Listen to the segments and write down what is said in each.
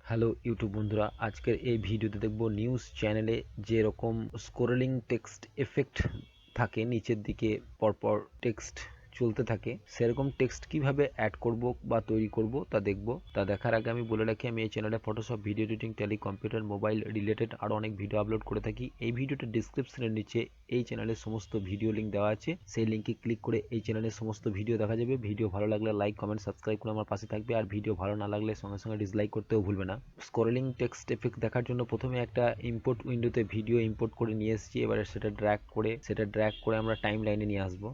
Hello YouTube বন্ধুরা, আজকের এই ভিডিওতে দেখব নিউজ চ্যানেলে যেরকম স্ক্রোলিং টেক্সট এফেক্ট থাকে, নিচের দিকে পরপর টেক্সট চলতে থাকে, সেরকম টেক্সট কিভাবে অ্যাড করব বা তৈরি করব তা দেখব। তা দেখার আগে আমি বলে রাখি, আমি এই চ্যানেলে Photoshop, video editing, tally, computer, mobile related আরও অনেক ভিডিও আপলোড করে থাকি। এই ভিডিওটা ডিসক্রিপশনের নিচে এই চ্যানেলের সমস্ত ভিডিও লিঙ্ক দেওয়া আছে, সেই লিঙ্কে ক্লিক করে এই চ্যানেলের সমস্ত ভিডিও দেখা যাবে। ভিডিও ভালো লাগলে লাইক, কমেন্ট, সাবস্ক্রাইব করে আমার পাশে থাকবে, আর ভিডিও ভালো না লাগলে সঙ্গে সঙ্গে ডিসলাইক করতেও ভুলবে না। স্ক্রলিং টেক্সট এফেক্ট দেখার জন্য প্রথমে একটা ইম্পোর্ট উইন্ডোতে ভিডিও ইম্পোর্ট করে নিয়ে এসেছি। এবারে সেটা ড্র্যাগ করে আমরা টাইম লাইনে নিয়ে আসবো।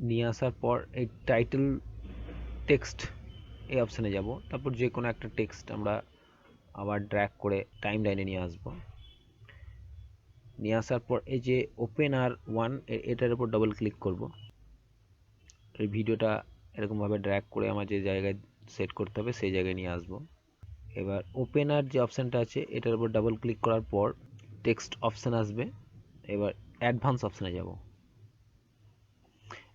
নিয়ে আসার পর এই টাইটেল টেক্সট এই অপশানে যাব, তারপর যে কোনো একটা টেক্সট আমরা আবার ড্র্যাগ করে টাইম লাইনে নিয়ে আসবো। নিয়ে আসার পর এই যে ওপেন আর ওয়ান, এটার উপর ডবল ক্লিক করব। এই ভিডিওটা এরকমভাবে ড্র্যাগ করে আমার যে জায়গায় সেট করতে হবে সেই জায়গায় নিয়ে আসবো। এবার ওপেন আর যে অপশানটা আছে এটার উপর ডাবল ক্লিক করার পর টেক্সট অপশান আসবে। এবার অ্যাডভান্স অপশানে যাব।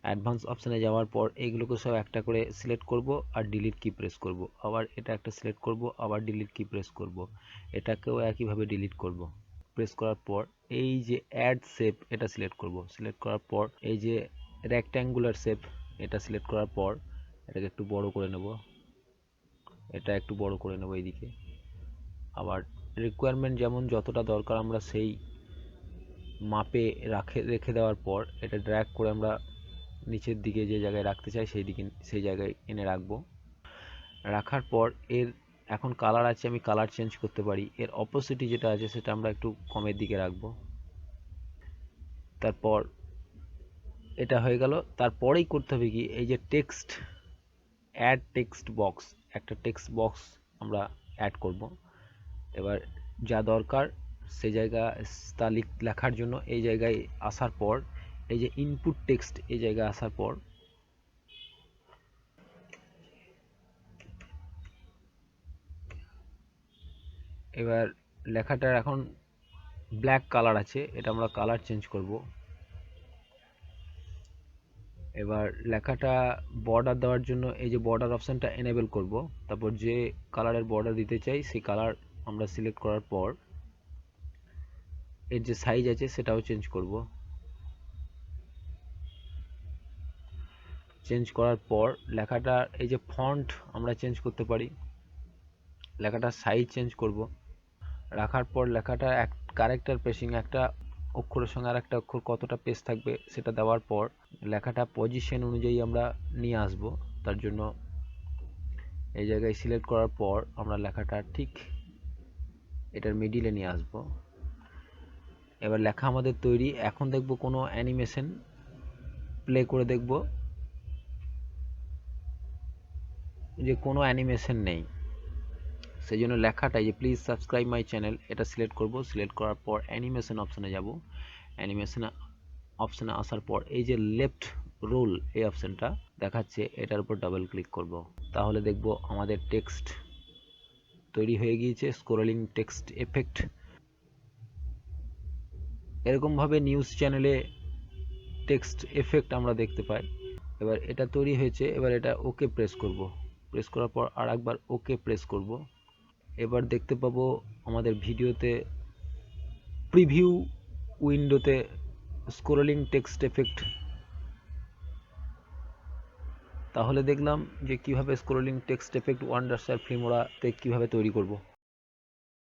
অ্যাডভান্স অপশানে যাওয়ার পর এইগুলোকে সব একটা করে সিলেক্ট করব আর ডিলিট কি প্রেস করব। আবার এটা একটা সিলেক্ট করব, আবার ডিলিট কি প্রেস করব। এটাকেও একইভাবে ডিলিট করব। প্রেস করার পর এই যে অ্যাড শেপ এটা সিলেক্ট করব। সিলেক্ট করার পর এই যে রেক্ট্যাঙ্গুলার শেপ এটা সিলেক্ট করার পর এটাকে একটু বড় করে নেব। এটা একটু বড় করে নেব এইদিকে। আবার রিকোয়ারমেন্ট যেমন যতটা দরকার আমরা সেই মাপে রেখে দেওয়ার পর এটা ড্র্যাগ করে আমরা নিচের দিকে যে জায়গায় রাখতে চাই সেই জায়গায় এনে রাখবো। রাখার পর এর এখন কালার আছে, আমি কালার চেঞ্জ করতে পারি। এর অপোজিটে যেটা আছে সেটা আমরা একটু কমের দিকে রাখবো। তারপর এটা হয়ে গেল। তারপরেই করতে হবে কি, এই যে টেক্সট অ্যাড টেক্সট বক্স, একটা টেক্সট বক্স আমরা অ্যাড করব। এবার যা দরকার সেই জায়গা তা লেখার জন্য এই জায়গায় আসার পর এই যে ইনপুট টেক্সট এই জায়গায় আসার পর এবার লেখাটার এখন ব্ল্যাক কালার আছে, এটা আমরা কালার চেঞ্জ করব। এবার লেখাটা বর্ডার দেওয়ার জন্য এই যে বর্ডার অপশানটা এনেবল করব। তারপর যে কালারের বর্ডার দিতে চাই সেই কালার আমরা সিলেক্ট করার পর এর যে সাইজ আছে সেটাও চেঞ্জ করব। চেঞ্জ করার পর লেখাটার এই যে ফন্ট আমরা চেঞ্জ করতে পারি, লেখাটার সাইজ চেঞ্জ করব। রাখার পর লেখাটা ক্যারেক্টার প্রেসিং, একটা অক্ষরের সঙ্গে আর একটা অক্ষর কতটা পেজ থাকবে সেটা দেওয়ার পর লেখাটা পজিশন অনুযায়ী আমরা নিয়ে আসব। তার জন্য এই জায়গায় সিলেক্ট করার পর আমরা লেখাটা ঠিক এটার মিডিলে নিয়ে আসব। এবার লেখা আমাদের তৈরি। এখন দেখব কোনো অ্যানিমেশন প্লে করে দেখব যে কোনো অ্যানিমেশন নেই। সেই জন্য লেখাটা যে প্লিজ সাবস্ক্রাইব মাই চ্যানেল এটা সিলেক্ট করব। সিলেক্ট করার পর অ্যানিমেশন অপশানে যাব। অ্যানিমেশন অপশানে আসার পর এই যে লেফট রোল এই অপশানটা দেখাচ্ছে, এটার উপর ডাবল ক্লিক করব। তাহলে দেখব আমাদের টেক্সট তৈরি হয়ে গিয়েছে, স্ক্রলিং টেক্সট এফেক্ট। এরকমভাবে নিউজ চ্যানেলে টেক্সট এফেক্ট আমরা দেখতে পাই। এবার এটা তৈরি হয়েছে, এবার এটা ওকে প্রেস করব। প্রেস করার পর আর একবার ওকে প্রেস করব। এবার দেখতে পাবো আমাদের ভিডিওতে প্রিভিউ উইন্ডোতে স্ক্রলিং টেক্সট এফেক্ট। তাহলে দেখলাম যে কিভাবে স্ক্রলিং টেক্সট এফেক্ট ওয়ান্ডারসার ফিল্মোরাতে কিভাবে তৈরি করব।